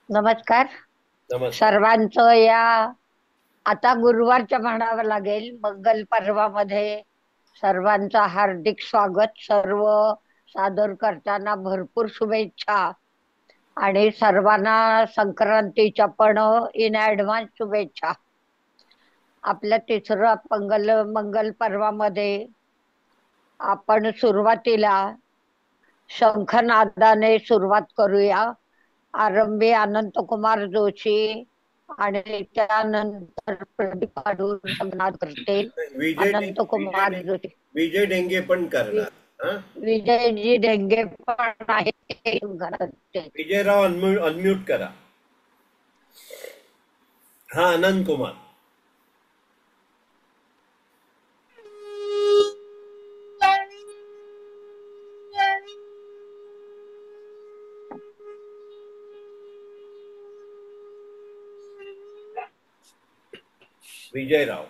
नमस्कार. नमस्कार. सर्वांचं या आता गुरुवारच्या म्हणावं लागेल मंगल पर्वामध्ये सर्वांचं हार्दिक स्वागत. सर्व सादर करताना भरपूर शुभेच्छा आणि सर्वांना संक्रांतीच्या पण इन ऍडव्हान्स शुभेच्छा. आपल्या तिसरं मंगल पर्वामध्ये आपण सुरुवातीला शंखनादाने सुरुवात करूया. आरंभी अनंतकुमार जोशी आणि त्यानंतर प्रदीप अडूर संगनाद करतील. विजय अनंत ढे- विजय कुमार ढे- जोशी. विजय ढेंगे पण वि- करणार. हा. विजयजी ढेंगे पण आहेत ते करतील. विजयराव अनम्यूट करा. हा, आनंद कुमार. विजयराव.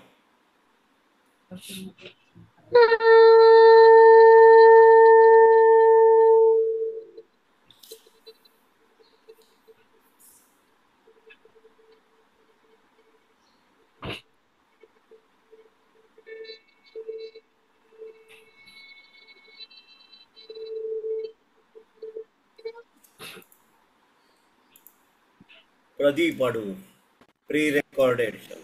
प्रदीप अडूर. प्री रेकॉर्डेड शब्द.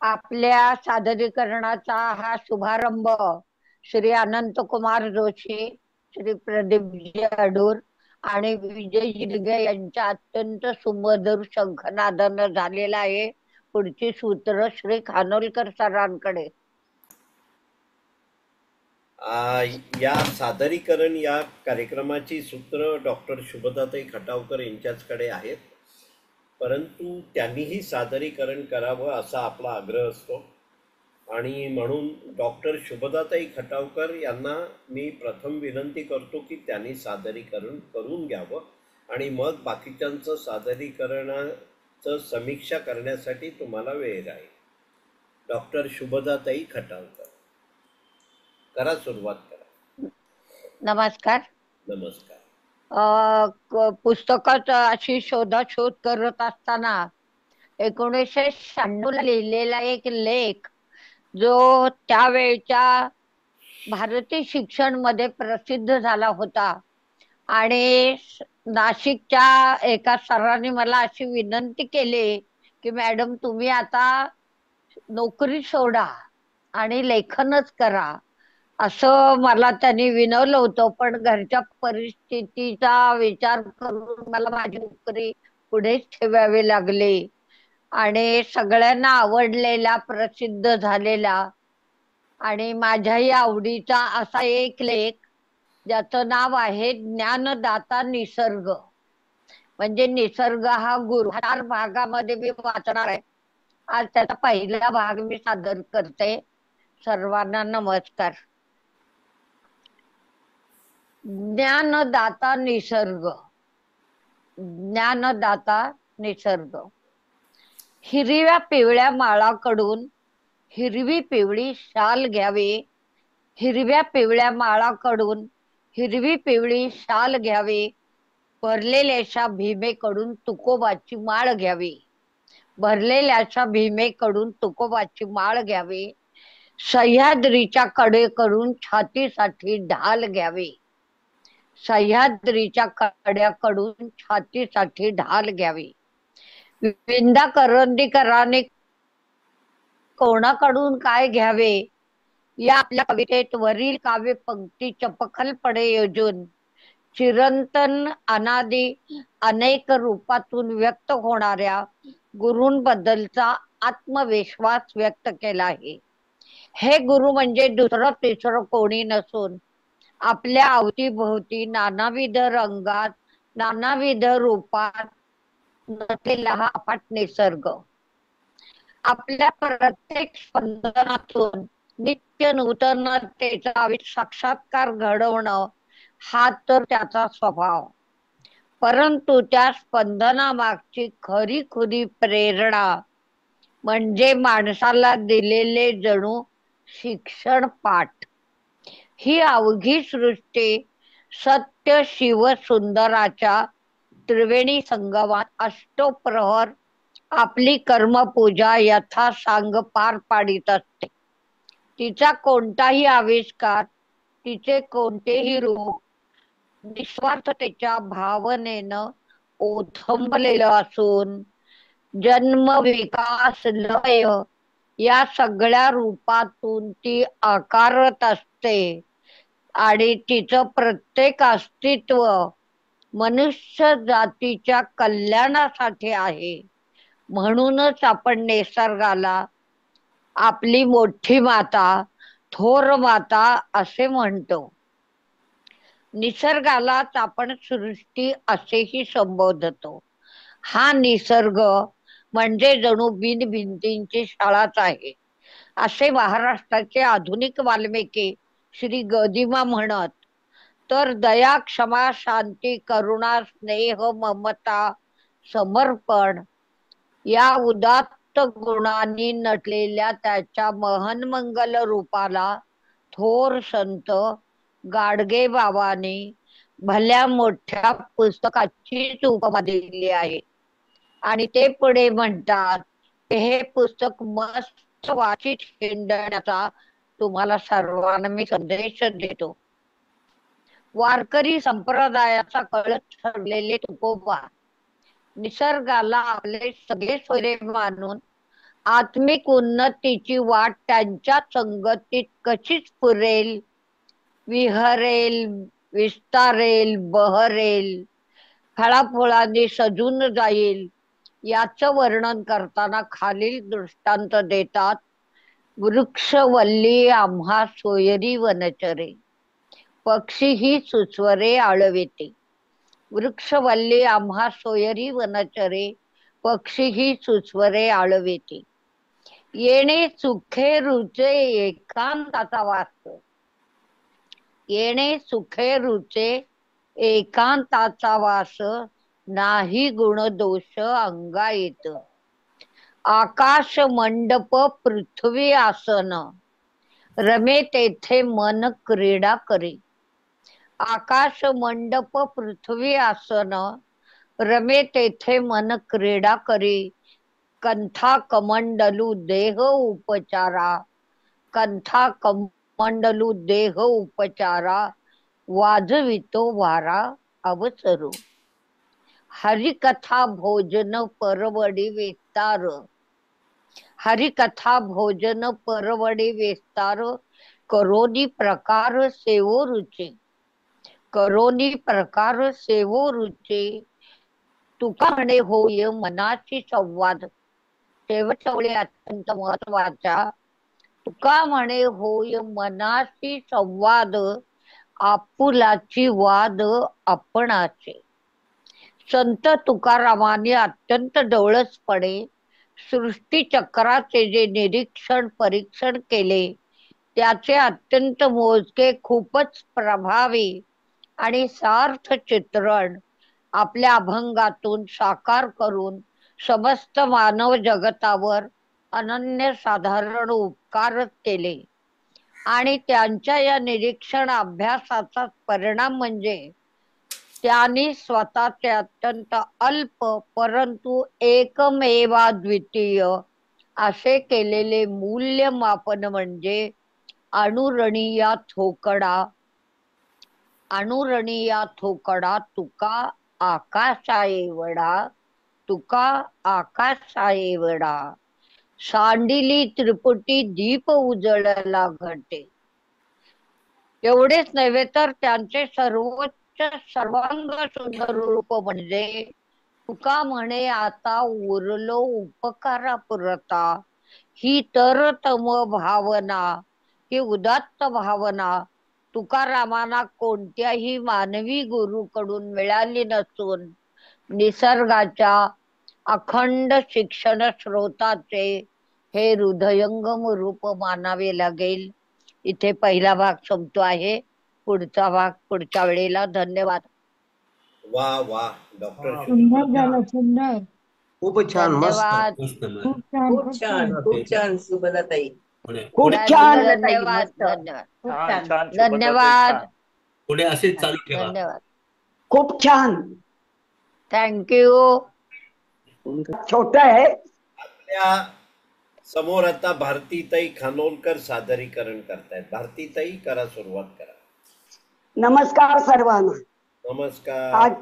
आपल्या सादरीकरणाचा हा शुभारंभ श्री अनंत कुमार जोशी, श्री प्रदीपजी अडूर आणि विजय जिरगे यांच्या अत्यंत सुमधुर शंखनादानं झालेला आहे. पुढची सूत्र श्री खानोलकर सरांकडे. या सादरीकरण या कार्यक्रमाची सूत्र डॉक्टर शुभदाताई खटावकर यांच्याचकडे आहेत, परंतु त्यांनीही सादरीकरण करावं असा आपला आग्रह असतो आणि म्हणून डॉक्टर शुभदाताई खटावकर यांना मी प्रथम विनंती करतो की त्यांनी सादरीकरण करून घ्यावं आणि मग बाकीच्यांचं सादरीकरणाचं समीक्षा करण्यासाठी तुम्हाला वेळ राहील. डॉक्टर शुभदाताई खटावकर, करा, सुरुवात करा. नमस्कार. नमस्कार. पुस्तकात अशी शोधाशोध करत असताना 1996 ला लिहिलेला एक लेख, जो त्यावेळच्या भारतीय शिक्षण मध्ये प्रसिद्ध झाला होता. आणि नाशिकच्या एका सरांनी मला अशी विनंती केली की मॅडम तुम्ही आता नोकरी सोडा आणि लेखनच करा. असं मला त्यांनी विनवलं होतं, पण घरच्या परिस्थितीचा विचार करून मला माझी नोकरी पुढेच ठेवावी लागली. आणि सगळ्यांना आवडलेला, प्रसिद्ध झालेला आणि माझ्याही आवडीचा असा एक लेख, ज्याचं नाव आहे ज्ञानदाता निसर्ग. म्हणजे निसर्ग हा गुरु. 4 भागामध्ये मी वाचणार आहे. आज त्याचा पहिला भाग मी सादर करते. सर्वांना नमस्कार. ज्ञानदाता निसर्ग. ज्ञानदाता निसर्ग. हिरव्या पिवळ्या माळाकडून हिरवी पिवळी शाल घ्यावी. हिरव्या पिवळ्या माळाकडून हिरवी पिवळी शाल घ्यावी. भरलेल्याच्या भीमेकडून तुकोबाची माळ घ्यावी. भरलेल्याच्या भीमेकडून तुकोबाची माळ घ्यावी. सह्याद्रीच्या कडेकडून छातीसाठी ढाल घ्यावी. सह्याद्रीच्या कड्याकडून छातीसाठी ढाल घ्यावी. विंदा करंदीकरांनी कोणाकडून काय घ्यावे, या आपल्या कवितेत वरील काव्य पंक्ती चपखलपणे योजून चिरंतन अनादी अनेक रूपातून व्यक्त होणाऱ्या गुरूंबद्दलचा आत्मविश्वास व्यक्त केला आहे. हे गुरु म्हणजे दुसरं तिसरं कोणी नसून आपल्या अवतीभोवती नानाविध रंगात, नानाविध रूपात नटलेला हा अफाट निसर्ग. आपल्या प्रत्येक स्पंदनातून नित्य नूतनतेचा साक्षात्कार घडवणं हा तर त्याचा स्वभाव. परंतु त्या स्पंदनामागची खरी खुरी प्रेरणा म्हणजे माणसाला दिलेले जणू शिक्षण पाठ. ही अवघी सृष्टी सत्य शिव सुंदराच्या त्रिवेणी संगमात अष्टप्रहर आपली कर्मपूजा यथासांग पार पाडित असते. तिचा कोणताही आविष्कार, तिचे कोणतेही रूप निस्वार्थतेच्या भावनेनं ओथंबलेलं असून जन्म विकास लय या सगळ्या रूपातून ती आकारत असते आणि तिचं प्रत्येक अस्तित्व मनुष्य जातीच्या कल्याणासाठी आहे. म्हणूनच आपण निसर्गाला आपली मोठी माता, थोर माता असे म्हणतो. निसर्गालाच आपण सृष्टी असेही संबोधतो. हा निसर्ग म्हणजे जणू बिनभिंतींची शाळाच आहे, असे महाराष्ट्राचे आधुनिक वाल्मिकी श्री गदिमा म्हणत. तर दया, क्षमा, शांती, करुणा, स्नेह, ममता, समर्पण या उदात्त गुणांनी नटलेल्या त्याच्या महन्मंगल रूपाला थोर संत गाडगे बाबांनी भल्या मोठ्या पुस्तकाचीच उपमा दिली आहे. आणि ते पुढे म्हणतात, हे पुस्तक मस्त वाचित हिंडण्याचा तुम्हाला सर्वांना मी संदेश देतो. वारकरी संप्रदायाचा कळत ठरलेले तुकोबा निसर्गाला आपले सगळे सोयरे मानून आत्मिक उन्नतीची वाट त्यांच्या संगतीत कशीच पुरेल, विहरेल, विस्तारेल, बहरेल, फळाफुळांनी सजून जाईल याचं वर्णन करताना खालील दृष्टांत देतात. वृक्षवल्ली आम्हा सोयरी वनचरे, पक्षी सुस्वरे आळविते. वृक्षवल्ली आम्हा सोयरी वनचरे, पक्षी सुस्वरे आळविते. येणे सुखे रुचे एकांताचा वास, येणे सुखे रुचे एकांताचा वास, नाही गुण दोष अंगा येत. आकाश मंडप पृथ्वी आसन, रमे तेथे मन क्रीडा करी. आकाश मंडप पृथ्वी आसन, रमे तेथे मन क्रीडा करी. कंथा कमंडलू देह उपचारा, कंथा कमंडलू देह उपचारा, वाजवितो वारा अवसरू. हरिकथा भोजन परवडी विस्तार, हरिकथा भोजन परवडी विस्तार, करोनी प्रकार सेवो रुचे, करोनी प्रकार सेवो रुचे. तुका म्हणे होय मनाची संवाद, शेवटच्या ओळी अत्यंत महत्वाच्या. तुका म्हणे होय मनाची संवाद, आपुलाची वाद आपणाचे. संत तुकारामांनी अत्यंत डोळसपणे सृष्टीचक्राचे जे निरीक्षण परीक्षण केले त्याचे अत्यंत मोजके खूपच प्रभावी आणि सार्थ चित्रण आपल्या अभंगातून साकार करून समस्त मानव जगतावर अनन्यसाधारण उपकार केले. आणि त्यांच्या या निरीक्षण अभ्यासाचा परिणाम म्हणजे त्यांनी स्वतःचे अत्यंत अल्प परंतु एकमेवाद्वितीय असे केलेले मूल्यमापन म्हणजे अनुरणीया थोकडा, अनुरणीया थोकडा तुका आकाशा एवढा, तुका आकाशा एवढा. सांडिली त्रिपुटी दीप उजळला घटे. एवढेच नव्हे तर त्यांचे सर्वोच्च सर्वांग सुंदर रूप म्हणजे तुका म्हणे आता उरलो उपकारा पुरता. ही तरतम भावना, ही उदात्त भावना तुकारामांना कोणत्याही मानवी गुरुकडून मिळाली नसून निसर्गाच्या अखंड शिक्षण स्रोताचे हे हृदयंगम रूप मानावे लागेल. इथे पहिला भाग संपतो आहे. पुढचा भाग पुढच्या वेळेला. धन्यवाद. वा वा डॉक्टर सुंदर झालं, सुंदर. खूप छान, मस्त धन्यवाद. मस्त मस्त. खूप छान, खूप खूप छान, छान. खूप छान सुभदाताई. पुढे खूप पुढे छान ताई, धन्यवाद. मस्त. धन्यवाद. खूप छान छान, छान शुभदाताई, धन्यवाद. छान. पुढे असेच चालू ठेवा. धन्यवाद. खूप छान. थँक्यू. छोट आहे. आपल्या समोर आता भारतीताई खानोलकर सादरीकरण करतायत. भारतीताई करा, सुरुवात करा. नमस्कार सर्वांना. नमस्कार.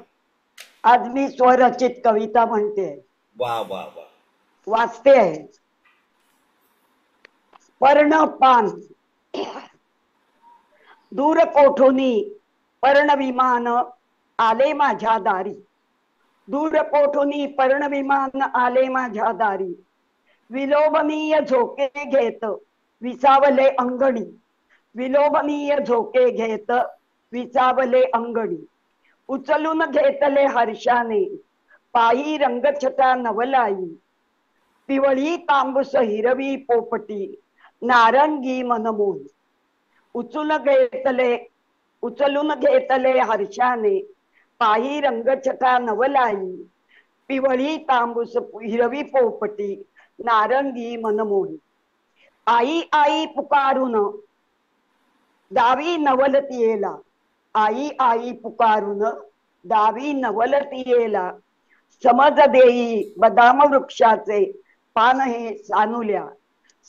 आज मी स्वरचित कविता म्हणते, वा वा वा. वाचते आहे. पर्णपान. दूर कोठुनी पर्णविमान आले माझ्या दारी. दूर कोठुनी पर्णविमान आले माझ्या दारी. विलोभनीय झोके घेत विसावले अंगणी. विलोभनीय झोके घेत विसावले अंगणी. उचलून घेतले हर्षाने पायी रंगछटा नवलाई. पिवळी तांबूस हिरवी पोपटी नारंगी मनमोही. उचलून घेतले हर्षाने पायी रंगछटा नवलाई. पिवळी तांबूस हिरवी पोपटी नारंगी मनमोही. आई आई पुकारून दावी नवलतीयेला. आई आई पुकारून दावी नवलतीयेला. समज देई बदाम वृक्षाचे पान हे सानुल्या.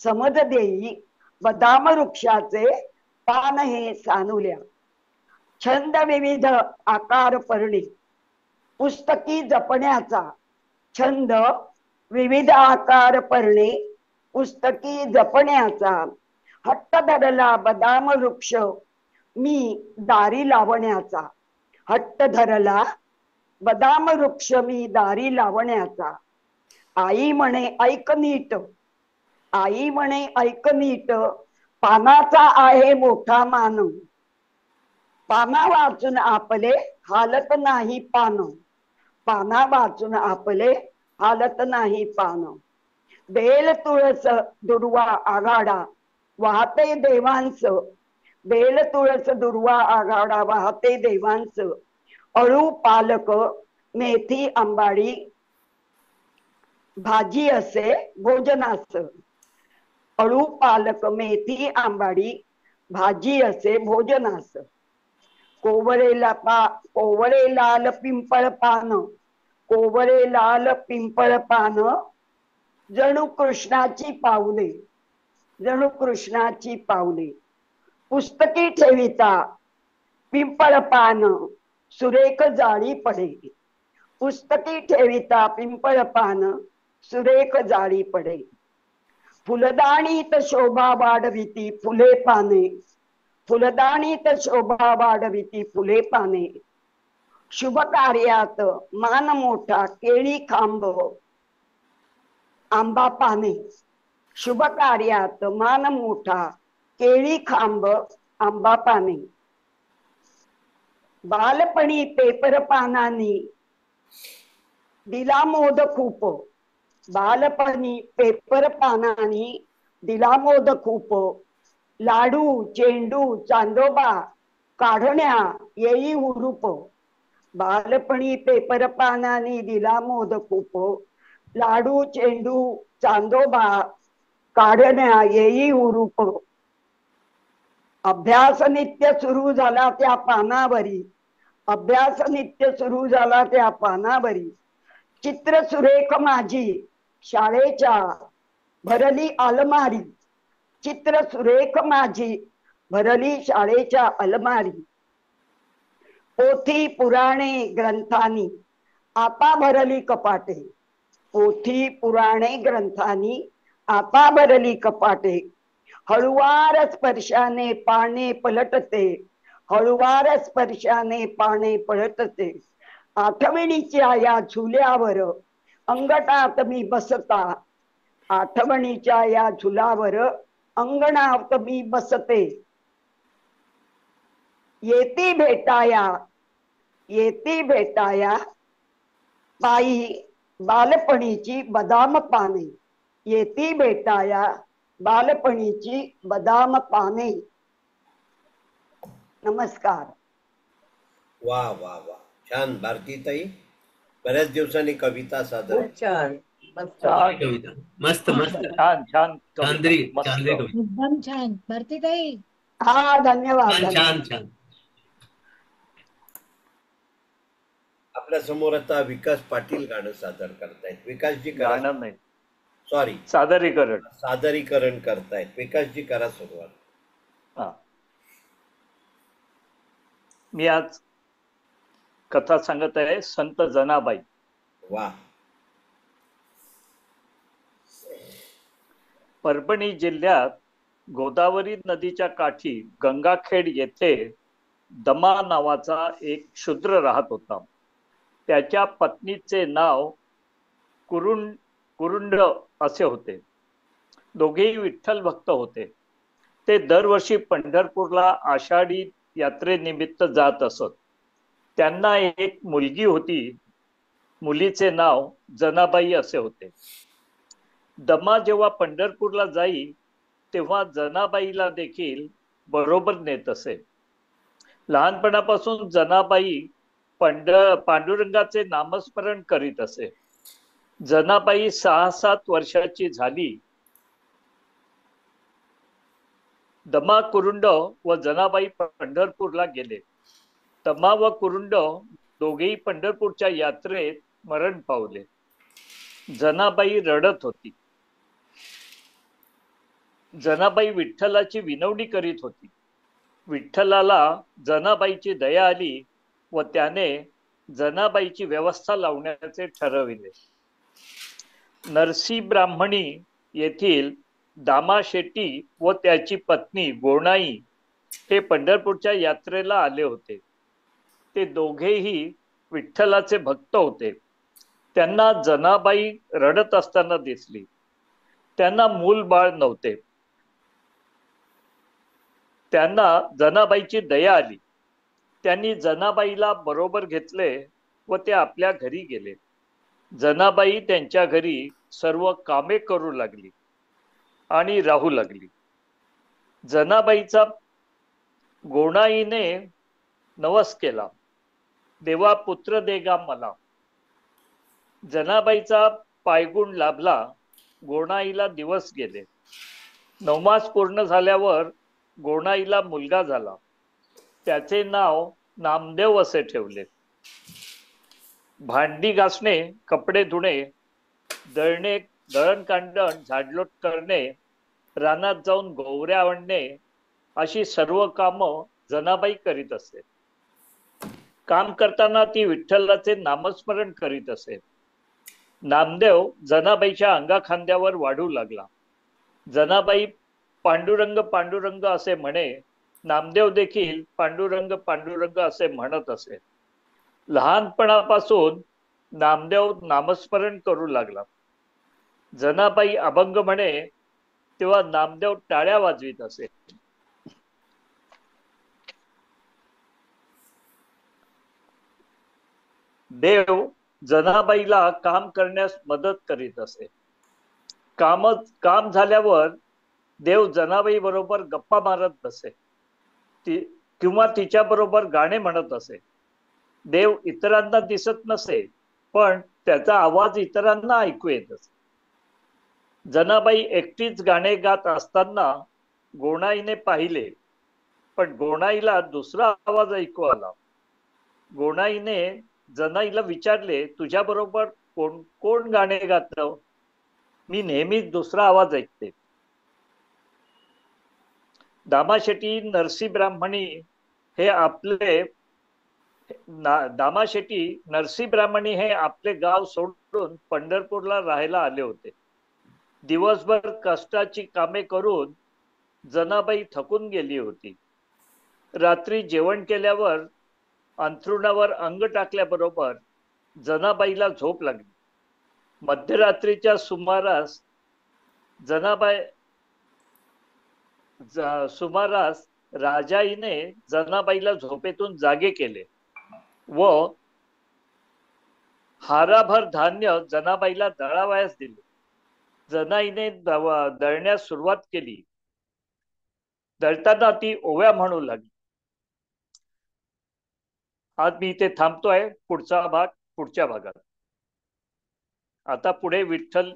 समज देई बदाम वृक्षाचे पान हे सानुल्या. छंद विविध आकार पर्णे पुस्तकी जपण्याचा. छंद विविध आकार पर्णे पुस्तकी जपण्याचा. हट्ट धरला बदाम वृक्ष मी दारी लावण्याचा. हट्ट धरला बदाम वृक्ष मी दारी लावण्याचा. आई म्हणे ऐक नीट. आई म्हणे ऐक नीट. पानाचा आहे मोठा मान. पाना वाचून आपले हालत नाही पान. पाना वाचून आपले हालत नाही पान. बेल तुळस दुर्वा आघाडा वाहते देवांच. बेल तुळस दुर्वा आघाडा वाहते देवांच. अळू पालक मेथी आंबाडी भाजी असे भोजनास. अळू पालक मेथी आंबाडी भाजी असे भोजनास. कोवळे लाल पिंपळ पान. कोवळे लाल पिंपळ पान जणू कृष्णाची पावले. जणू कृष्णाची पावले. पुस्तकी ठेविता पिंपळ पान सुरेख जाळी पडे. पुस्तकी ठेविता पिंपळ पान सुरेख जाळी पडे. फुलदाणीत शोभा वाढविती फुले पाने. फुलदाणीत शोभा वाढविती फुले पाने. शुभ कार्यात मान मोठा केळी खांब आंबा पाने. शुभ कार्यात मान मोठा केळी खांब आंबा पाने. बालपणी पेपर पानांनी दिला मोद खूप. बालपणी पेपर पानांनी दिला मोद खूप. लाडू चेंडू चांदोबा काढण्या येई हुरूप. बालपणी पेपर पानांनी दिला मोद खूप. लाडू चेंडू चांदोबा काढण्या येई हुरूप. अभ्यास नित्य सुरू झाला त्या पानावरी. अभ्यास नित्य सुरू झाला त्या पानावरी. चित्र सुरेख माझी शाळेच्या भरली अलमारी. चित्र सुरेख माझी भरली शाळेच्या अलमारी. पोथी पुराणे ग्रंथांनी आता भरली कपाटे. पोथी पुराणे ग्रंथांनी आता भरली कपाटे. हळुवार स्पर्शाने पाने पलटते. हळुवार स्पर्शाने पाने पलटते. आठवणीच्या या झुल्यावर अंगणात मी बसता. आठवणीच्या या झुलावर अंगणात मी बसते. येती भेटाया पायी बालपणीची बदाम पाने. येती भेटाया बालपणीची बदाम पाने. नमस्कार. वा वा वा, छान भारतीताई, बऱ्याच दिवसांनी कविता सादर. खूप छान, मस्त छान. कविता, मस्त मस्त, छान छान चांदरी कविता, चांदरी मस्त. कविता, एकदम छान भारतीताई. हा, धन्यवाद छान छान धन्यवाद. छान. आपल्या समोर आता विकास पाटील गाणं सादर करतायत. विकासजी करा. गाणं नाही, सॉरी, सादरीकरण. सादरीकरण करतायत. विकासजी करा सुरुवात. हा. मी आज कथा सांगत आहे संत जनाबाई. वा. परभणी जिल्ह्यात गोदावरी नदीच्या काठी गंगाखेड येथे दमा नावाचा एक शूद्र राहत होता. त्याच्या पत्नीचे नाव कुरुंड असे होते. दोघेही विठ्ठल भक्त होते. ते दरवर्षी पंढरपूरला आषाढी यात्रेनिमित्त जात असत. त्यांना एक मुलगी होती. मुलीचे नाव जनाबाई असे होते. दमा जेव्हा पंढरपूरला जाई तेव्हा जनाबाईला देखील बरोबर नेत असे. लहानपणापासून जनाबाई पांडुरंगाचे नामस्मरण करीत असे. जनाबाई 6-7 वर्षाची झाली. दमा, कुरुंड व जनाबाई पंढरपूरला गेले. दमा व कुरुंड दोघेही पंढरपूरच्या यात्रेत मरण पावले. जनाबाई रडत होती. जनाबाई विठ्ठलाची विनवणी करीत होती. विठ्ठलाला जनाबाईची दया आली व त्याने जनाबाईची व्यवस्था लावण्याचे ठरविले. नरसी ब्राह्मणी येथील दामा शेट्टी व त्याची पत्नी गोणाई हे पंढरपूरच्या यात्रेला आले होते. ते दोघेही विठ्ठलाचे भक्त होते. त्यांना जनाबाई रडत असताना दिसली. त्यांना मूल बाळ नव्हते. त्यांना जनाबाईची दया आली. त्यांनी जनाबाईला बरोबर घेतले व ते आपल्या घरी गेले. जनाबाई त्यांच्या घरी सर्व कामे करू लागली आणि राहू लागली. जनाबाईचा गोणाईने नवस केला, देवा पुत्र देगा मला. जनाबाईचा पायगुण लाभला. गोणाईला दिवस गेले. 9 मास पूर्ण झाल्यावर गोणाईला मुलगा झाला. त्याचे नाव नामदेव असे ठेवले. भांडी घासणे, कपडे धुणे, दळणकांडण, झाडलोट करणे, रानात जाऊन गोवऱ्या आणणे अशी सर्व कामं जनाबाई करीत असे. काम करताना ती विठ्ठलाचे नामस्मरण करीत असे. नामदेव जनाबाईच्या अंगाखांद्यावर वाढू लागला. जनाबाई पांडुरंग पांडुरंग असे म्हणे. नामदेव देखील पांडुरंग पांडुरंग असे म्हणत असे. लहानपणापासून नामदेव नामस्मरण करू लागला. जनाबाई अभंग म्हणे तेव्हा नामदेव टाळ्या वाजवीत असे. देव जनाबाईला काम करण्यास मदत करीत असे. काम झाल्यावर देव जनाबाई बरोबर गप्पा मारत बसे किंवा तिच्या बरोबर गाणे म्हणत असे. देव इतरांना दिसत नसे, पण त्याचा आवाज इतरांना ऐकू येत असे. जनाबाई एकटीच गाणे गात असताना गोणाईने पाहिले, पण गोणाईला दुसरा आवाज ऐकू आला. गोणाईने जनाईला विचारले, तुझ्या बरोबर कोण गाणे गातं? मी नेहमीच दुसरा आवाज ऐकते. दामाशेट्टी नरसी ब्राह्मणी हे आपले गाव सोडून पंढरपूरला राहायला आले होते. दिवसभर कष्टाची कामे करून जनाबाई थकून गेली होती. रात्री जेवण केल्यावर अंथरुणावर अंग टाकल्याबरोबर जनाबाईला झोप लागली. मध्यरात्रीच्या सुमारास राजाईने जनाबाईला झोपेतून जागे केले व हाराभर धान्य जनाबाईला दळावयास दिले. जनाईने दळण्यास सुरुवात केली. दळताना ती ओव्या म्हणू लागली. आज मी इथे थांबतोय. पुढचा भाग पुढच्या भागात. आता पुढे विठ्ठल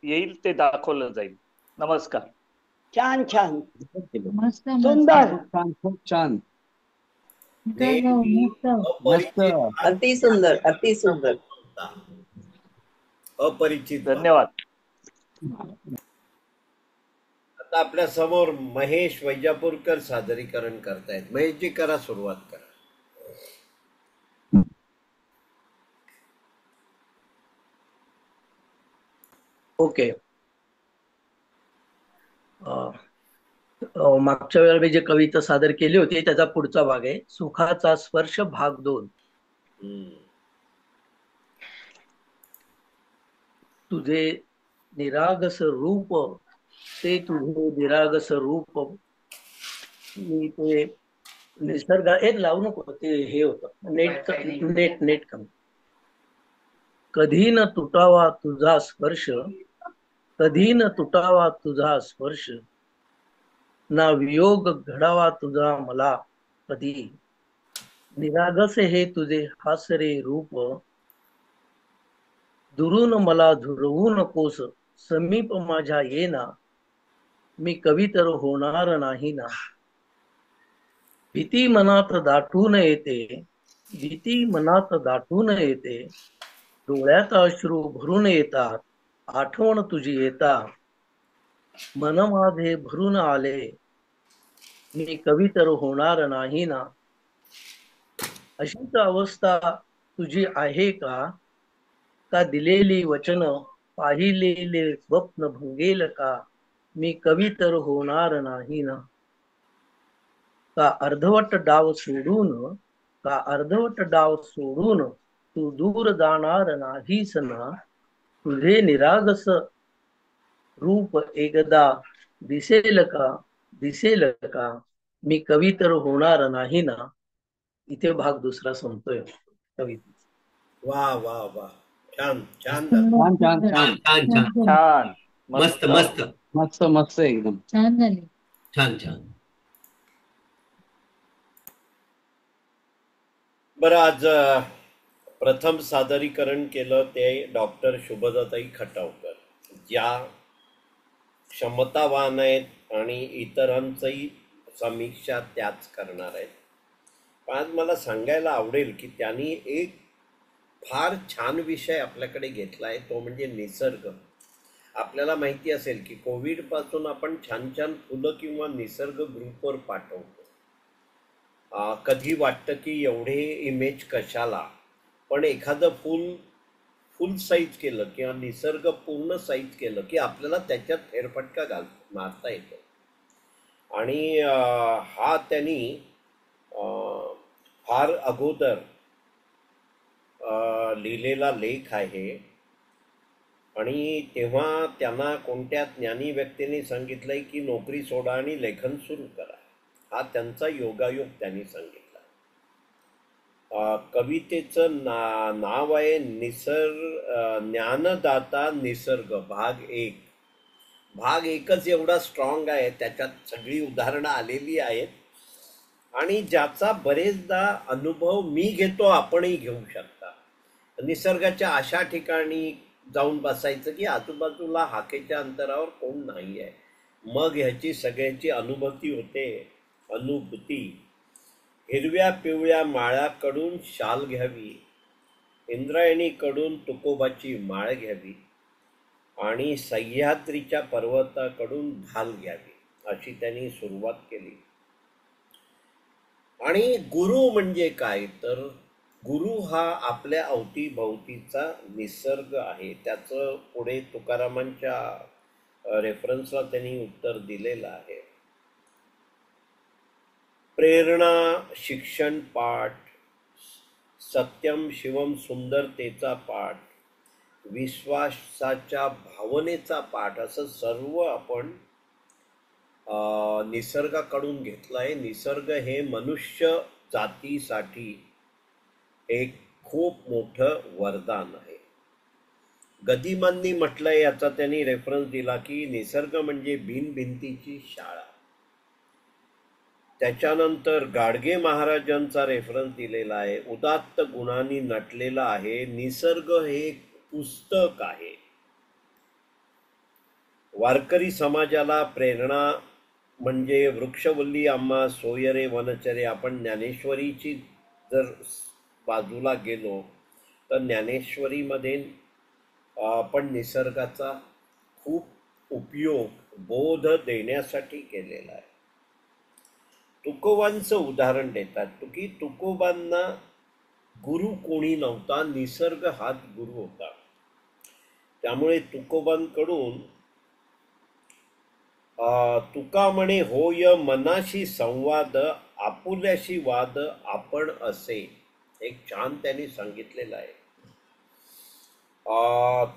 येईल ते दाखवलं जाईल. नमस्कार. छान छान मस्त सुंदर. खूप छान, खूप छान. नेहमी मस्त मस्त. अपरिचित भाग अति सुंदर, अति सुंदर. होता. अपरिचित भाग. धन्यवाद. आता आपल्या समोर महेश वैजापूरकर सादरीकरण करतायत. महेशजी करा, सुरुवात करा. ओके. मागच्या वेळेला मी जे कविता सादर केली होती त्याचा पुढचा भाग आहे. सुखाचा स्पर्श भाग 2. हम्म. तुझे निरागस रूप, ते तुझे निरागस रूप, मी ते निसर्ग हे लावू नको, ते हे होतं नेट कमी. कधी न तुटावा तुझा स्पर्श, कधी न तुटावा तुझा स्पर्श, ना वियोग घडावा तुझा मला कधी. निरागस हे तुझे हासरे रूप, दुरून मला झुरवू नकोस, समीप माझ्या येना, मी कवी तर होणार नाही ना. भीती मनात दाटून येते, भीती मनात दाटून येते, डोळ्यात अश्रू भरून येतात, आठवण तुझी येता, मन माझे भरून आले, मी कवी तर होणार नाही ना. अशीच अवस्था तुझी आहे का? का दिलेली वचन पाहिलेले स्वप्न भंगेल का? मी कवी तर होणार नाही ना. का अर्धवट डाव सोडून, का अर्धवट डाव सोडून तू दूर जाणार नाहीस ना. तुझे निरागस रूप एकदा दिसेल का, दिसेल का, मी कवी तर होणार नाही ना. इथे भाग दुसरा संपतोय कविता. वा वा वा, छान छान झालं. छान छान छान छान छान झाली. छान. मस्त मस्त मस्त मस्त एकदम छान झाली. छान छान. बरं, आज प्रथम सादरीकरण केलं ते डॉक्टर शुभदाताई खटावकर, ज्या क्षमतावान आहेत आणि इतरांचंही समीक्षा त्याच करणार आहेत. पण आज मला सांगायला आवडेल की त्यांनी एक फार छान विषय आपल्याकडे घेतला आहे, तो म्हणजे निसर्ग. आपल्याला माहिती असेल की कोविडपासून आपण छान छान फुलं किंवा निसर्ग ग्रुपवर पाठवतो. कधी वाटतं की एवढे इमेज कशाला, पण एखादं फुल साईज केलं किंवा निसर्ग पूर्ण साईज केलं की आपल्याला त्याच्यात फेरफटका मारता येतो. आणि हा त्यांनी फार अगोदर लिहिलेला लेख आहे. आणि तेव्हा त्यांना कोणत्या ज्ञानी व्यक्तीने सांगितलंय की नोकरी सोडा आणि लेखन सुरू करा. हा त्यांचा योगायोग त्यांनी सांगितला. कवितेचं नाव आहे ज्ञानदाता निसर्ग भाग 1. भाग 1च एवढा स्ट्रॉंग आहे, त्याच्यात सगळी उदाहरणं आलेली आहेत आणि ज्याचा बरेचदा अनुभव मी घेतो, आपणही घेऊ शकता. निसर्गाच्या अशा ठिकाणी जाऊन बसायचं की आजूबाजूला हाकेच्या अंतरावर कोण नाही आहे, मग ह्याची सगळ्याची अनुभूती होते. हिरव्या पिवळ्या माळ्याकडून शाल घ्यावी, इंद्रायणीकडून तुकोबाची माळ घ्यावी आणि सह्याद्रीच्या पर्वताकडून ढाल घ्यावी, अशी त्यांनी सुरुवात केली. आणि गुरु म्हणजे काय, तर गुरु हा आपल्या अवतीभवतीचा निसर्ग आहे. त्याचं पुढे तुकारामांच्या रेफरन्सला त्यांनी उत्तर दिलेलं आहे. प्रेरणा, शिक्षण पाठ, सत्यम शिवम सुंदरतेचा पाठ, विश्वासाच्या भावनेचा पाठ, असं सर्व आपण निसर्गाकडून घेतलं आहे. निसर्ग हे मनुष्य जातीसाठी एक खूप मोठं वरदान आहे. गदिमांनी म्हटलंय, याचा त्यांनी रेफरन्स दिला की निसर्ग म्हणजे बिनभिंतीची शाळा. त्याच्यानंतर गाडगे महाराजांचा रेफरन्स दिलेला आहे. उदात्त गुणांनी नटलेला आहे. निसर्ग हे एक पुस्तक आहे. वारकरी समाजाला प्रेरणा म्हणजे वृक्षवल्ली आम्हा सोयरे वनचरे. आपण ज्ञानेश्वरीची जर बाजूला गेलो तर ज्ञानेश्वरीमध्ये आपण निसर्गाचा खूप उपयोग बोध देण्यासाठी केलेला आहे. तुकोबांचं उदाहरण देतात की तुकोबांना गुरु कोणी नव्हता, निसर्ग हाच गुरु होता. त्यामुळे तुकोबांकडून तुका म्हणे होय मनाशी संवाद, आपुल्याशी वाद आपण असे, एक छान त्यांनी सांगितलेलं आहे.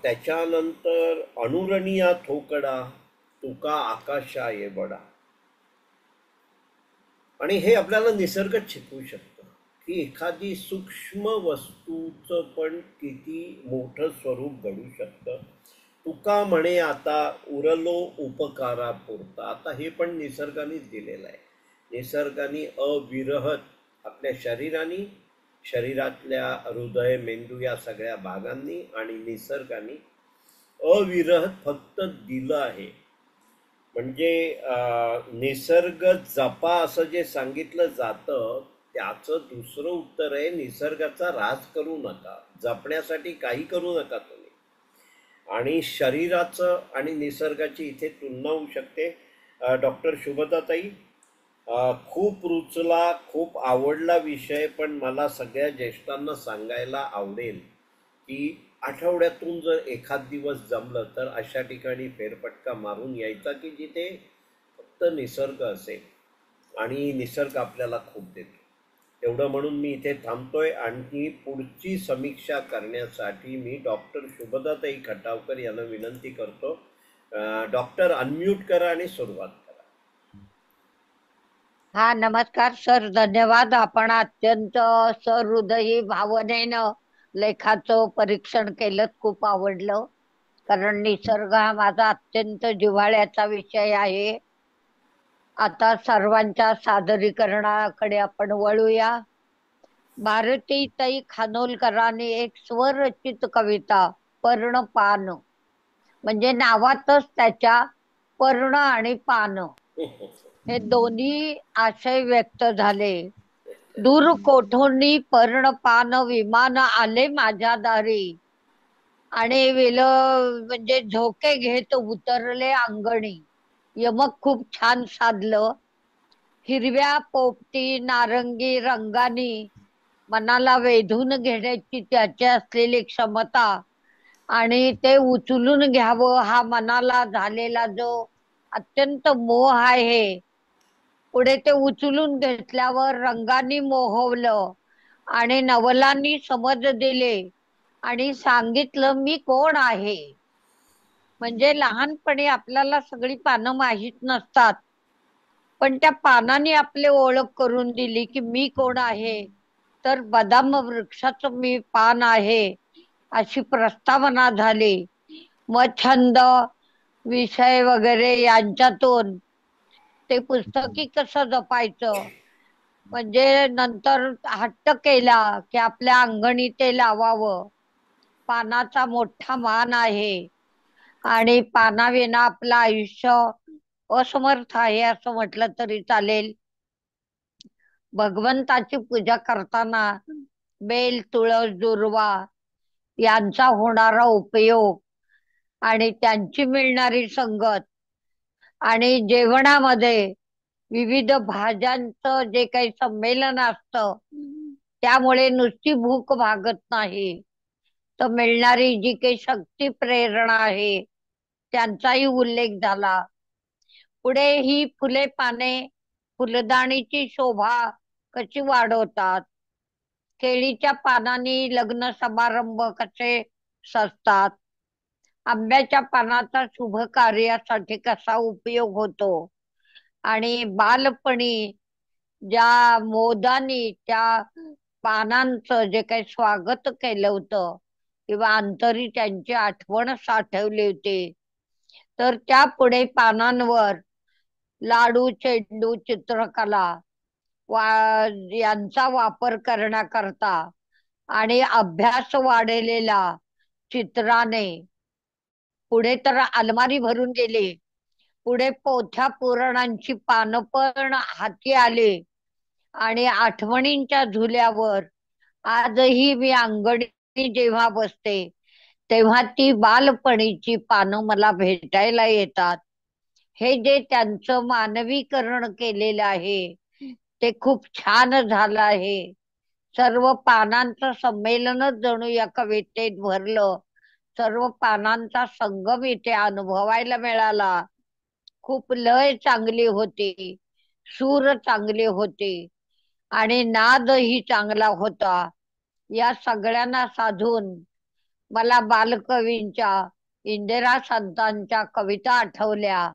त्याच्यानंतर अनुरणीया थोकडा तुका आकाशा ये बडा. आणि हे आपल्याला निसर्ग शिकवू शकतो की एखादी सूक्ष्म वस्तूचं पण किती मोठं स्वरूप घडू शकतं. तुका म्हणे आता उरलो उपकारा पुरता. आता हे पण निसर्गानेच दिलेलं आहे. निसर्गाने अविरहत आपल्या शरीराने, शरीरातल्या हृदय मेंदू या सगळ्या भागांनी आणि निसर्गाने अविरहत फक्त दिलं आहे. म्हणजे निसर्ग जपा असं जे सांगितलं जातं त्याचं दुसरं उत्तर आहे निसर्गाचा ऱ्हास करू नका, जपण्यासाठी काही करू नका तुम्ही. आणि शरीराचं आणि निसर्गाची इथे तुलना होऊ शकते. डॉक्टर शुभदाताई, खूप रुचला, खूप आवडला विषय, पण मला सगळ्या ज्येष्ठांना सांगायला आवडेल की आठवड्यातून जर एखाद दिवस जमलं तर अशा ठिकाणी फेरफटका मारून यायचा की जिथे फक्त निसर्ग असेल आणि निसर्ग आपल्याला खूप देतो. एवढं म्हणून मी इथे थांबतोय. आणि पुढची समीक्षा करण्यासाठी मी डॉक्टर शुभदाताई खटावकर यांना विनंती करतो. डॉक्टर अनम्यूट करा आणि सुरुवात करा. हा, नमस्कार सर, धन्यवाद. आपण अत्यंत सहृदयी भावनेनं लेखाचं परीक्षण केलं, खूप आवडलं. कारण निसर्ग हा माझा अत्यंत जिव्हाळ्याचा विषय आहे. आता सर्वांच्या सादरीकरणाकडे आपण वळूया. भारतीताई खानोलकरांनी एक स्वरचित कविता पर्णपान, म्हणजे नावातच त्याच्या पर्ण आणि पान हे दोन्ही आशय व्यक्त झाले. दूर कोठोनी पर्णपान विमान आले माझ्या दारी, आणि म्हणजे झोके घेत उतरले अंगणी. यमक खूप छान साधलं. हिरव्या पोपटी नारंगी रंगानी मनाला वेधून घेण्याची त्याची असलेली क्षमता आणि ते उचलून घ्यावं हा मनाला झालेला जो अत्यंत मोह आहे, पुढे ते उचलून घेतल्यावर रंगांनी मोहवलं आणि नवलांनी समज दिले आणि सांगितलं मी कोण आहे. म्हणजे लहानपणी आपल्याला सगळी पानं माहीत नसतात, पण त्या पानाने आपली ओळख करून दिली की मी कोण आहे, तर बदाम वृक्षाचं मी पान आहे अशी प्रस्तावना झाली. मग छंद विषय वगैरे यांच्यातून ते पुस्तकी कसं जपायचं, म्हणजे नंतर हट्ट केला की आपल्या अंगणी ते लावावं. पानाचा मोठा मान आहे आणि पानाविना आपलं आयुष्य असमर्थ आहे असं म्हटलं तरी चालेल. भगवंताची पूजा करताना बेल, तुळस, दुर्वा यांचा होणारा उपयोग आणि त्यांची मिळणारी संगत आणि जेवणामध्ये विविध भाज्यांचं जे काही संमेलन असतं त्यामुळे नुसती भूक भागत नाही, तर मिळणारी जी काही शक्ती प्रेरणा आहे त्यांचाही उल्लेख झाला. पुढे ही फुले पाने फुलदाणीची शोभा कशी वाढवतात, केळीच्या पानांनी लग्न समारंभ कसे सजतात, आंब्याच्या पानाचा शुभ कार्यासाठी कसा उपयोग होतो, आणि बालपणी ज्या मोदानी त्या पानांचं जे काही स्वागत केलं होतं किंवा अंतरी त्यांची आठवण साठवली होती, तर त्या पुढे पानांवर लाडू, चेंडू, चित्रकला वा यांचा वापर करण्याकरता आणि अभ्यास वाढलेला चित्राने पुढे तर अलमारी भरून गेली, पुढे पोथ्या पुराणांची पानं पण हाती आली आणि आठवणींच्या झुल्यावर आजही मी अंगणी जेव्हा बसते तेव्हा ती बालपणीची पानं मला भेटायला येतात. हे जे त्यांचं मानवीकरण केलेलं आहे ते खूप छान झालं आहे. सर्व पानांचं संमेलनच जणू या कवितेत भरलं. सर्व पानांचा संगम इथे अनुभवायला मिळाला. खूप लय चांगली होती, सूर चांगली होती आणि नादही चांगला होता. या सगळ्यांना साधून मला बालकवींच्या इंदिरा संतांच्या कविता आठवल्या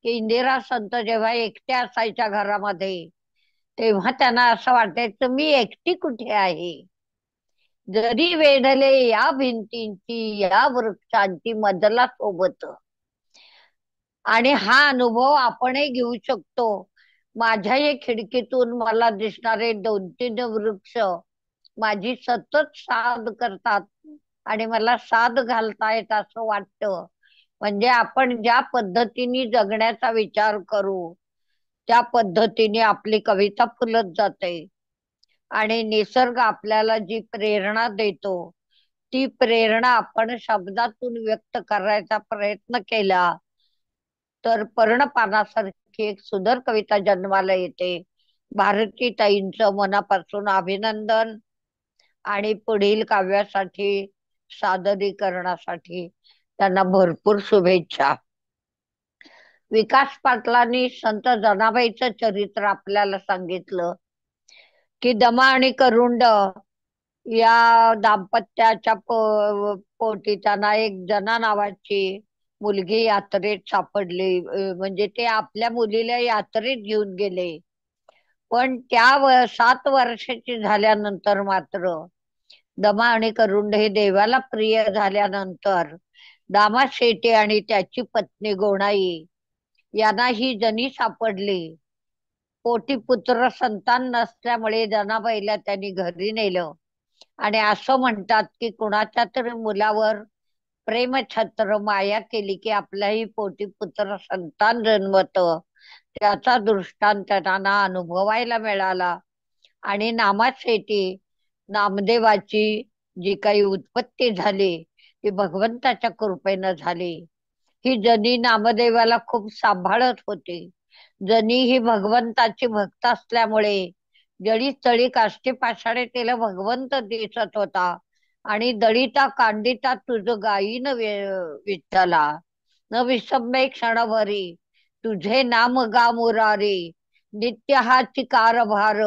की इंदिरा संत जेव्हा एकट्या असायच्या घरामध्ये तेव्हा त्यांना असं वाटायचं मी एकटी कुठे आहे. जरी वेढले या भिंतींची या वृक्षांची मजला सोबत. आणि हा अनुभव आपणही घेऊ शकतो. माझ्याही खिडकीतून मला दिसणारे 2-3 वृक्ष माझी सतत साथ करतात आणि मला साथ घालतायत असं वाटतं. म्हणजे आपण ज्या पद्धतीने जगण्याचा विचार करू त्या पद्धतीने आपली कविता फुलत जाते आणि निसर्ग आपल्याला जी प्रेरणा देतो ती प्रेरणा आपण शब्दातून व्यक्त करायचा प्रयत्न केला तर पर्णपानासारखी एक सुंदर कविता जन्माला येते. भारती ताईंचं मनापासून अभिनंदन आणि पुढील काव्यासाठी सादरीकरणासाठी त्यांना भरपूर शुभेच्छा. विकास पाटलांनी संत जनाबाईचं चरित्र आपल्याला सांगितलं की दमा आणि करुंड या दाम्पत्याच्या पोटी त्यांना एक जना नावाची मुलगी यात्रेत सापडली. म्हणजे ते आपल्या मुलीला यात्रेत घेऊन गेले. पण त्या 7 वर्षाची झाल्यानंतर मात्र दमा आणि करुंड हे देवाला प्रिय झाल्यानंतर दामा शेटे आणि त्याची पत्नी गोणाई यांना ही जनी सापडली. पोटी पुत्र संतान नसल्यामुळे जनाबाईला त्यांनी घरी नेलं आणि असं म्हणतात की कुणाच्या तरी मुलावर प्रेमछत्र माया केली की आपल्याही पोटी पुत्र संतान जन्मत. त्याचा दृष्टांत त्यांना अनुभवायला मिळाला आणि नामाशेटी नामदेवाची जी काही उत्पत्ती झाली ती भगवंताच्या कृपेनं झाली. ही जनी नामदेवाला खूप सांभाळत होती. जनी ही भगवंताची भक्त असल्यामुळे जळी तळी काष्टी पाषाणे तिला भगवंत दिसत होता आणि दळीता कांडिता तुझ गायीन विठ्ठला न विसंबे क्षणभरी तुझे नाम गा मुरारी नित्य हाची कारभार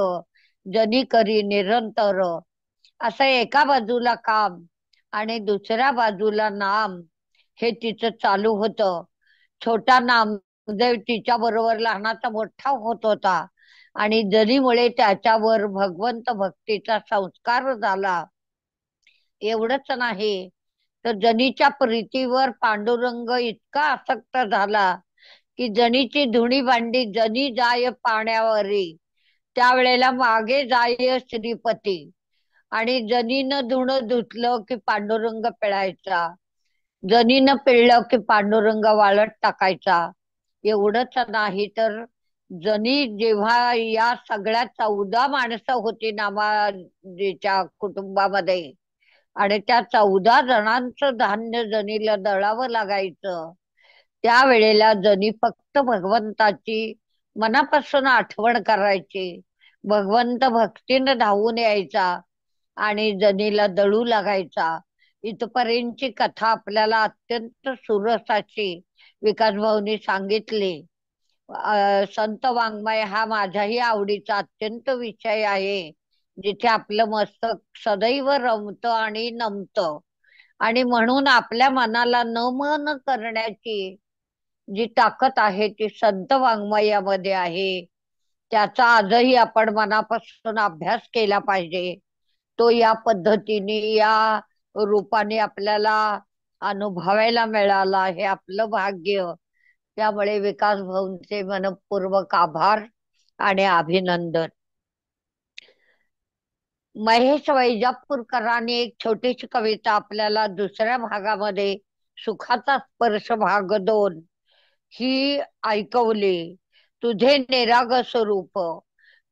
जनी करी निरंतर. असं एका बाजूला काम आणि दुसऱ्या बाजूला नाम हे तिचं चालू होतं. छोटा नामदेव तिच्या बरोबर लहानाचा मोठा होत होता आणि जनीमुळे त्याच्यावर भगवंत भक्तीचा संस्कार झाला. एवढंच नाही तर जनीच्या प्रीतीवर पांडुरंग इतका आसक्त झाला की जनीची धुणी भांडी जनी जाय पाण्यावरी त्यावेळेला मागे जाय श्रीपती आणि जनीनं धुणं धुतलं की पांडुरंग पिळायचा, जनीनं पिळलं की पांडुरंग वाळत टाकायचा. एवढंच नाही तर जनी जेव्हा या सगळ्या 14 माणसं होती नामाजीच्या कुटुंबामध्ये आणि त्या 14 जणांचं धान्य जनीला दळावं लागायचं त्यावेळेला जनी फक्त भगवंताची मनापासून आठवण करायची. भगवंत भक्तीनं धावून यायचा आणि जनीला दळू लागायचा. इथपर्यंतची कथा आपल्याला अत्यंत सुरसाची विकास भाऊनी सांगितली. संत वाङ्मय हा माझ्याही आवडीचा अत्यंत विषय आहे जिथे आपलं मस्तक सदैव रमतं आणि नमतं आणि म्हणून आपल्या मनाला नमन करण्याची जी ताकद आहे ती संत वाङ्मयामध्ये आहे. त्याचा आजही आपण मनापासून अभ्यास केला पाहिजे. तो या पद्धतीने या रूपाने आपल्याला अनुभवायला मिळाला हे आपलं भाग्य. त्यामुळे विकास भाऊंचे मनपूर्वक आभार आणि अभिनंदन. महेश वैजापूरकरांनी एक छोटीशी कविता आपल्याला दुसऱ्या भागामध्ये, सुखाचा स्पर्श भाग 2, ही ऐकवली. तुझे निराग स्वरूप,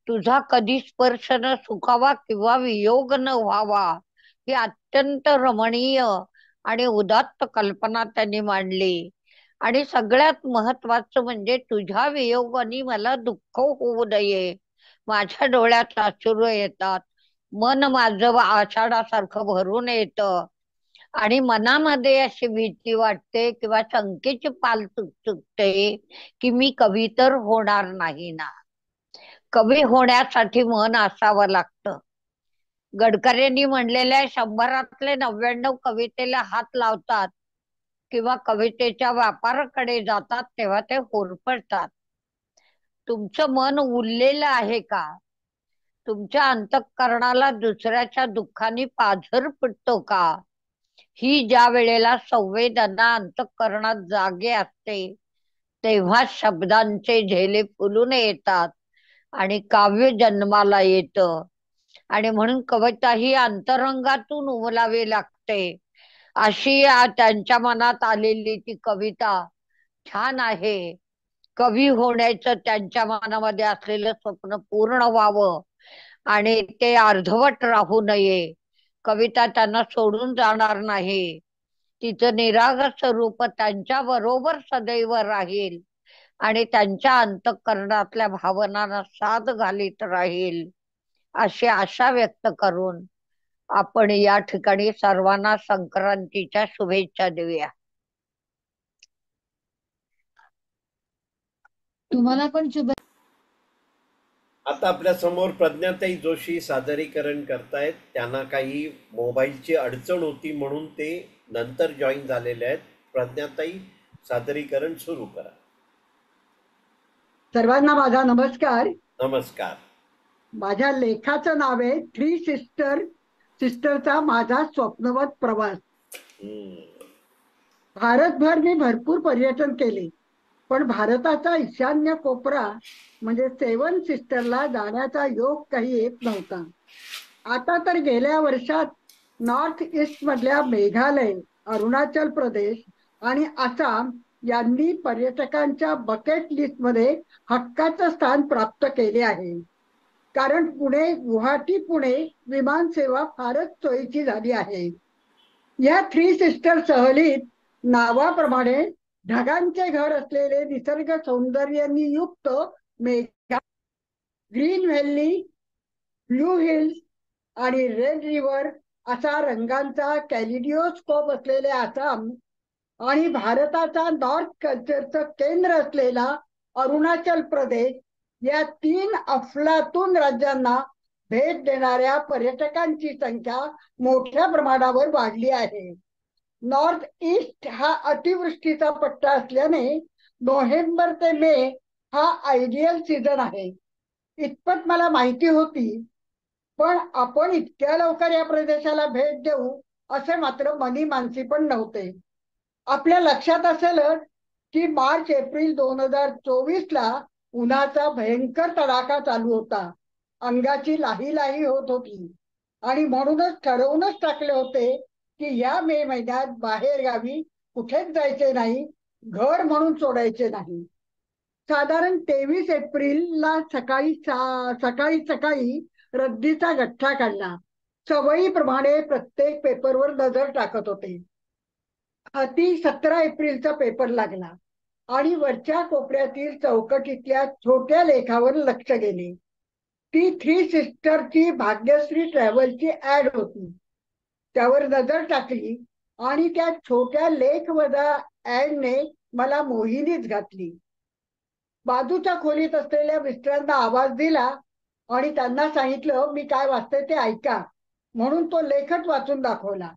तुझा कधी स्पर्श न सुखावा किंवा वियोग न व्हावा, ही अत्यंत रमणीय आणि उदात्त कल्पना त्यांनी मांडली. आणि सगळ्यात महत्वाचं म्हणजे तुझ्या वियोगाने मला दुःख होऊ नये. माझ्या डोळ्यात अश्रू येतात, मन माझं आषाढासारखं भरून येतं, आणि मनामध्ये अशी भीती वाटते किंवा शंकेची पाल चुकचुकते की मी कवी तर होणार नाही ना. कवी होण्यासाठी मन असावं लागतं. गडकरींनी म्हणलेल्या 100तले 99 कवितेला हात लावतात किंवा कवितेच्या व्यापाराकडे जातात तेव्हा ते होरपळतात. तुमचं मन उरलेलं आहे का? तुमच्या अंतःकरणाला दुसऱ्याच्या दुःखाने पाझर फुटतो का? ही ज्या वेळेला संवेदना अंतःकरणात जागे असते तेव्हा शब्दांचे झेले फुलून येतात आणि काव्य जन्माला येतं. आणि म्हणून कविता ही अंतरंगातून उमलावी लागते. अशी त्यांच्या मनात आलेली ती कविता छान आहे. कवी होण्याचं त्यांच्या मनामध्ये असलेलं स्वप्न पूर्ण व्हावं आणि ते अर्धवट राहू नये. कविता त्यांना सोडून जाणार नाही. तिचं निरागस स्वरूप त्यांच्या बरोबर सदैव राहील आणि त्यांच्या अंतःकरणातल्या भावनांना साद घालीत राहील, अशी आशा व्यक्त करून आपण या ठिकाणी सर्वांना संक्रांतीच्या शुभेच्छा देऊया. तुम्हाला पण शुभ. आता आपल्या समोर प्रज्ञाताई जोशी सादरीकरण करतायत. त्यांना काही मोबाईलची अडचण होती म्हणून ते नंतर जॉईन झालेले आहेत. प्रज्ञाताई, सादरीकरण सुरू करा. सर्वांना माझा नमस्कार. नमस्कार. माझ्या लेखाचं नाव आहे थ्री सिस्टरचा माझा स्वप्नवत प्रवास. भारतभर मी भरपूर पर्यटन केले, पण भारताचा ईशान्य कोपरा म्हणजे 7 सिस्टरला जाण्याचा योग काही येत नव्हता. आता तर गेल्या वर्षात नॉर्थ ईस्ट मधल्या मेघालय, अरुणाचल प्रदेश आणि आसाम यांनी पर्यटकांच्या बकेट लिस्ट मध्ये हक्काचं स्थान प्राप्त केले आहे. कारण गुवाहाटी पुणे विमान सेवा फारच सोयीची झाली आहे. या 3 सिस्टर सहलीत नावाप्रमाणे ढगांचे घर असलेले निसर्ग सौंदर्याने युक्त Megha, green valley, blue hills आणि रेड रिव्हर असा रंगांचा कॅलिडिओस्कोप असलेले आसाम आणि भारताचा नॉर्थ कल्चरचं केंद्र असलेला अरुणाचल प्रदेश या 3 अफलातून राज्यांना भेट देणाऱ्या पर्यटकांची संख्या मोठ्या प्रमाणावर वाढली आहे. नॉर्थ ईस्ट हा अतिवृष्टीचा पट्टा असल्याने नोव्हेंबर ते मे हा आयडियल सीझन आहे, इतपत मला माहिती होती. पण आपण इतक्या लवकर या प्रदेशाला भेट देऊ असे मात्र मनी मानसी पण नव्हते. आपल्या लक्षात असेलच की मार्च एप्रिल 2024ला उन्हाचा भयंकर तडाखा चालू होता. अंगाची लाही लाही होत होती आणि म्हणूनच ठरवूनच टाकले होते की या मे महिन्यात बाहेर गावी कुठेच जायचे नाही, घर म्हणून सोडायचे नाही. साधारण 23 एप्रिलला सकाळी सकाळी रद्दीचा गठ्ठा काढला. सवयीप्रमाणे प्रत्येक पेपरवर नजर टाकत होते. हाती 17 एप्रिलचा पेपर लागला आणि वरच्या कोपऱ्यातील चौकटीतल्या छोट्या लेखावर लक्ष गेले. ती 3 सिस्टरची भाग्यश्री ट्रॅव्हलची ऍड होती. त्यावर नजर टाकली आणि त्या छोट्या लेखवजा ऍडने मला मोहिनीत घातली. बाजूच्या खोलीत असलेल्या मिस्टरांना आवाज दिला आणि त्यांना सांगितलं मी काय वाचते ते ऐका. म्हणून तो लेखच वाचून दाखवला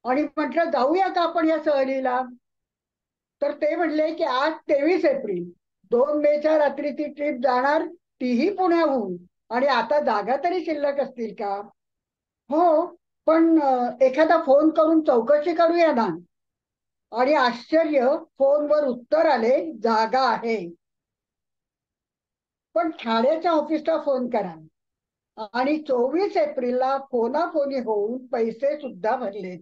आणि म्हटलं जाऊया का आपण या सहलीला. तर ते म्हणले की आज 23 एप्रिल, 2 मेच्या रात्री ती ट्रिप जाणार, तीही पुण्याहून, आणि आता जागा तरी शिल्लक असतील का. हो, पण एखादा फोन करून चौकशी करूया ना. आणि आश्चर्य, फोनवर उत्तर आले जागा आहे, पण ठाण्याच्या ऑफिसला फोन करा. आणि 24 एप्रिलला फोनाफोनी होऊन पैसे सुद्धा भरले.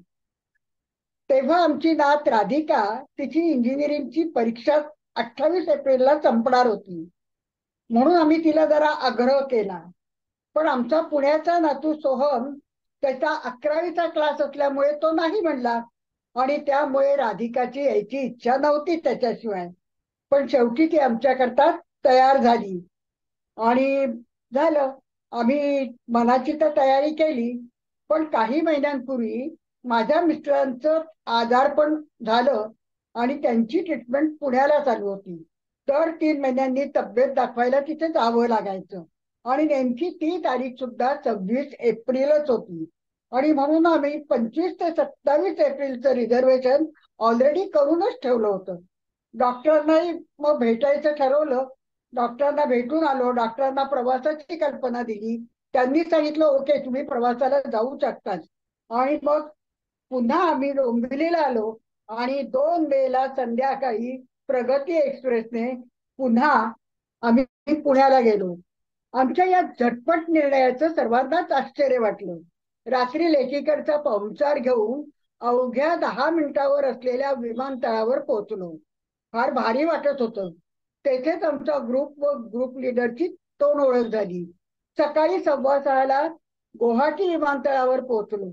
तेव्हा आमची नात राधिका तिची इंजिनिअरिंगची परीक्षा 28 एप्रिलला संपणार होती, म्हणून आम्ही तिला जरा आग्रह केला. पण आमचा पुण्याचा नातू सोहम त्याचा 11वीचा क्लास असल्यामुळे तो नाही म्हणला आणि त्यामुळे राधिकाची यायची इच्छा नव्हती त्याच्याशिवाय. पण शेवटी ती आमच्याकरता तयार झाली आणि झालं. आम्ही मनाची तर तयारी केली, पण काही महिन्यांपूर्वी माझ्या मिस्टरांचं आजारपण झालं आणि त्यांची ट्रीटमेंट पुण्याला चालू होती. तर 3 महिन्यांनी तब्येत दाखवायला तिथे जावं लागायचं आणि नेमकी ती तारीख सुद्धा 26 एप्रिलच होती. आणि म्हणून आम्ही 25 ते 27 एप्रिलचं रिझर्वेशन ऑलरेडी करूनच ठेवलं होतं. डॉक्टरांनाही मग भेटायचं ठरवलं. डॉक्टरांना भेटून आलो. डॉक्टरांना प्रवासाची कल्पना दिली. त्यांनी सांगितलं ओके तुम्ही प्रवासाला जाऊ शकता. आणि मग पुन्हा आम्ही डोंबिवलीला आलो आणि 2 मेला संध्याकाळी प्रगती एक्सप्रेसने पुन्हा आम्ही पुण्याला गेलो. आमच्या या झटपट निर्णयाचं सर्वांनाच आश्चर्य वाटलं. रात्री लेकीकडचा पाहुणचार घेऊन अवघ्या 10 मिनिटावर असलेल्या विमानतळावर पोहोचलो. फार भारी वाटत होतं. तेथेच आमचा ग्रुप व ग्रुप लिडरची तोंड ओळख झाली. सकाळी 6:15ला गुवाहाटी विमानतळावर पोहोचलो.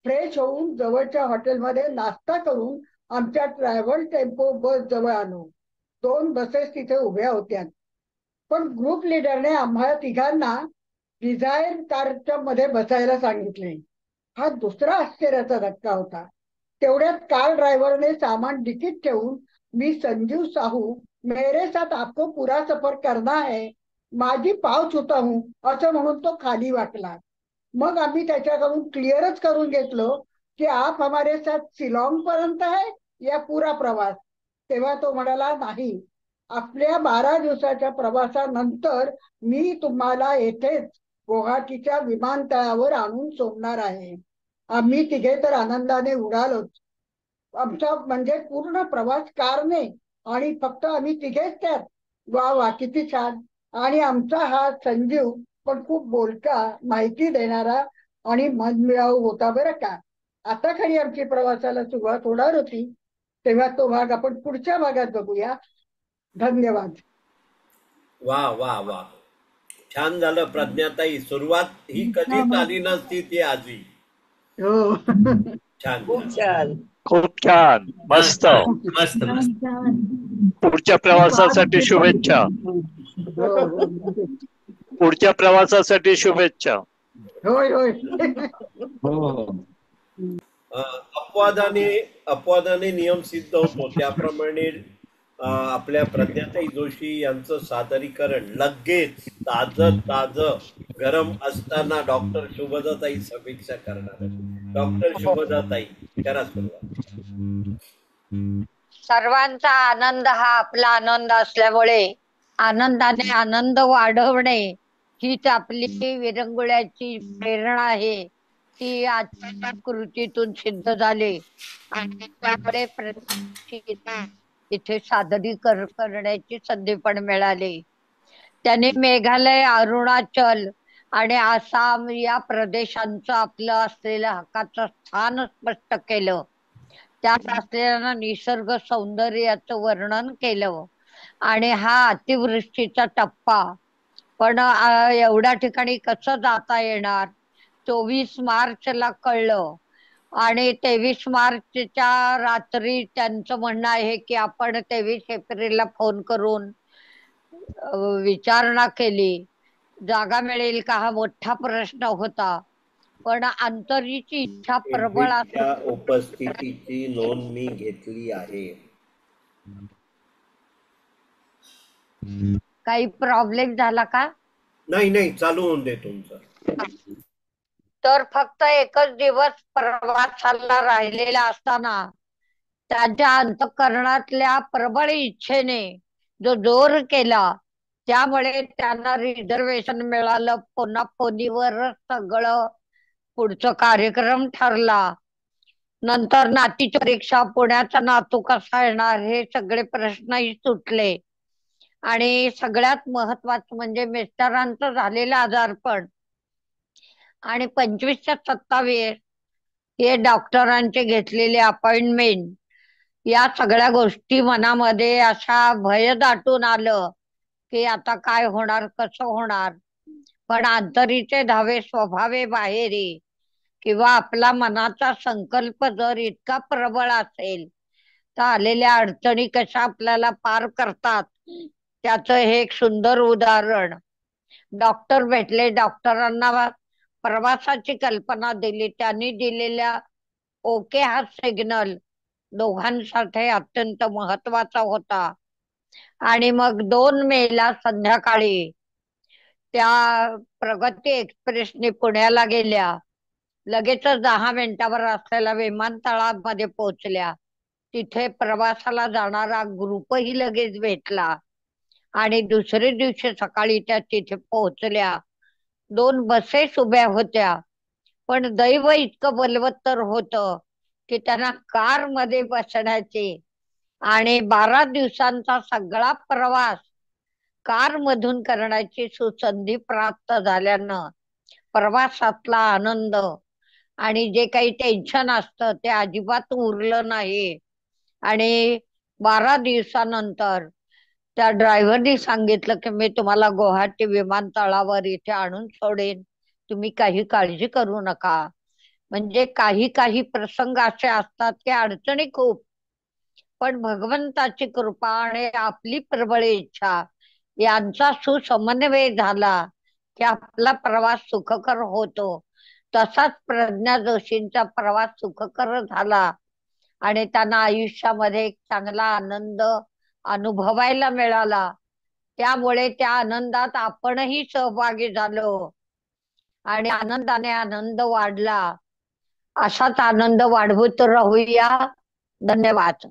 फ्रेश होऊन जवळच्या हॉटेलमध्ये नाश्ता करून आमच्या ट्रॅव्हल टेम्पो बस जवळ आलो. 2 बसेस तिथे उभ्या होत्या, पण ग्रुप लिडरने आम्हाला तिघांना डिझायर कारच्या मध्ये बसायला सांगितले. हा दुसरा आश्चर्याचा धक्का होता. तेवढ्यात कार ड्रायव्हरने सामान डिकीत ठेवून मी संजीव साहू मेरे साथ आपको पूरा सफर करना है, माझी पाव छूता हूं असं म्हणून तो खाली वाकला. मग आम्ही त्याच्याकडून क्लिअरच करून घेतलं की आप हमारे साथ शिलाँग पर्यंत है या पूरा प्रवास. तेव्हा तो म्हणाला नाही, आपल्या 12 दिवसाच्या प्रवासानंतर मी तुम्हाला येथेच गुवाहाटीच्या विमानतळावर आणून सोडणार आहे. आम्ही तिघे तर आनंदाने उडालोच. आमचा म्हणजे पूर्ण प्रवास कारने आणि फक्त आम्ही तिघेच त्यात. वा वा किती छान. आणि आमचा हा संजीव पण खूप बोलका, माहिती देणारा आणि मनमिळाऊ होता बरं का. आता खरी आमची प्रवासाला सुरुवात होणार होती, तेव्हा तो भाग आपण पुढच्या भागात बघूया. धन्यवाद. वा वा वा, छान झालं प्रज्ञाताई. सुरुवात ही कधीच आली नसती ती आजी. हो छान खूप छान. छान. खूप छान. मस्त. मस्त मस्त. पुढच्या प्रवासासाठी शुभेच्छा. हो हो पुढच्या प्रवासासाठी शुभेच्छा. होय होय. हो हो. अपवादाने नियम सिद्ध होतो त्याप्रमाणे आपल्या प्रज्ञाताई जोशी यांचं सादरीकरण लगेच ताज गरम असताना डॉक्टर शुभदाताई समीक्षा करणार. डॉक्टर शुभदाताई करा सुरुवात. सर्वांचा आनंद हा आपला आनंद असल्यामुळे आनंदाने आनंद वाढवणे हीच आपली विरंगुळ्याची प्रेरणा आहे. ती आजच्या कृतीतून सिद्ध झाली आणि त्यामुळे इथे सादरीकरण करण्याची संधी पण मिळाली. त्याने मेघालय, अरुणाचल आणि आसाम या प्रदेशांचं आपलं असलेलं हक्काचं स्थान स्पष्ट केलं. त्यात असलेल्या निसर्ग सौंदर्याचं वर्णन केलं आणि हा अतिवृष्टीचा टप्पा पण एवढ्या ठिकाणी कसं जाता येणार 24 मार्चला कळलं. आणि 23 मार्चच्या रात्री त्यांचं म्हणणं आहे की आपण 23 एप्रिलला फोन करून विचारणा केली, जागा मिळेल का हा मोठा प्रश्न होता. पण अंतरीची इच्छा प्रबळ एव्हीच्या उपस्थितीची नोंद मी घेतली आहे. काही प्रॉब्लेम झाला का? नाही चालू होऊन दे तुमचं. तर फक्त एकच दिवस प्रवासाला राहिलेला असताना त्यांच्या अंतःकरणातल्या प्रबळ इच्छेने जो जोर केला त्यामुळे त्यांना रिझर्वेशन मिळालं. पुन्हा फोनीवर सगळं पुढचं कार्यक्रम ठरला. नंतर नातीची परीक्षा, पुण्याचा नातू कसा येणार हे सगळे प्रश्नही सुटले. आणि सगळ्यात महत्वाचं म्हणजे मिस्टरांचं झालेलं आजारपण आणि 25 ते 27 हे डॉक्टरांचे घेतलेले अपॉइंटमेंट, या सगळ्या गोष्टी मनामध्ये अशा भय दाटून आलं की आता काय होणार, कसं होणार. पण अंतरीचे धावे स्वभावे बाहेरी, किंवा आपला मनाचा संकल्प जर इतका प्रबळ असेल तर आलेल्या अडचणी कशा आपल्याला पार करतात, त्याचं हे एक सुंदर उदाहरण. डॉक्टर भेटले, डॉक्टरांना प्रवासाची कल्पना दिली, त्यांनी दिलेल्या ओके हा सिग्नल दोघांसाठी अत्यंत महत्वाचा होता. आणि मग 2 मेला संध्याकाळी त्या प्रगती एक्सप्रेसने पुण्याला गेल्या. लगेचच 10 मिनिटावर असलेल्या विमानतळामध्ये पोहोचल्या. तिथे प्रवासाला जाणारा ग्रुपही लगेच भेटला आणि दुसऱ्या दिवशी सकाळी त्या तिथे पोहोचल्या. 2 बसेस उभ्या होत्या, पण दैव इतकं बलवत्तर होतं की त्यांना कार मध्ये बसण्याची आणि 12 दिवसांचा सगळा प्रवास कार मधून करण्याची सुसंधी प्राप्त झाल्यानं प्रवासातला आनंद आणि जे काही टेन्शन असतं ते अजिबात उरलं नाही. आणि 12 दिवसानंतर त्या ड्रायव्हरनी सांगितलं की मी तुम्हाला गुवाहाटी विमानतळावर इथे आणून सोडेन, तुम्ही काही काळजी करू नका. म्हणजे काही काही प्रसंग असे असतात की अडचणी खूप, पण भगवंताची कृपा आणि आपली प्रबळ इच्छा यांचा सुसमन्वय झाला की आपला प्रवास सुखकर होतो. तसाच प्रज्ञा जोशींचा प्रवास सुखकर झाला आणि त्यांना आयुष्यामध्ये एक चांगला आनंद अनुभवायला मिळाला. त्यामुळे त्या आनंदात आपणही सहभागी झालो आणि आनंदाने आनंद वाढला. असाच आनंद वाढवत राहूया. धन्यवाद.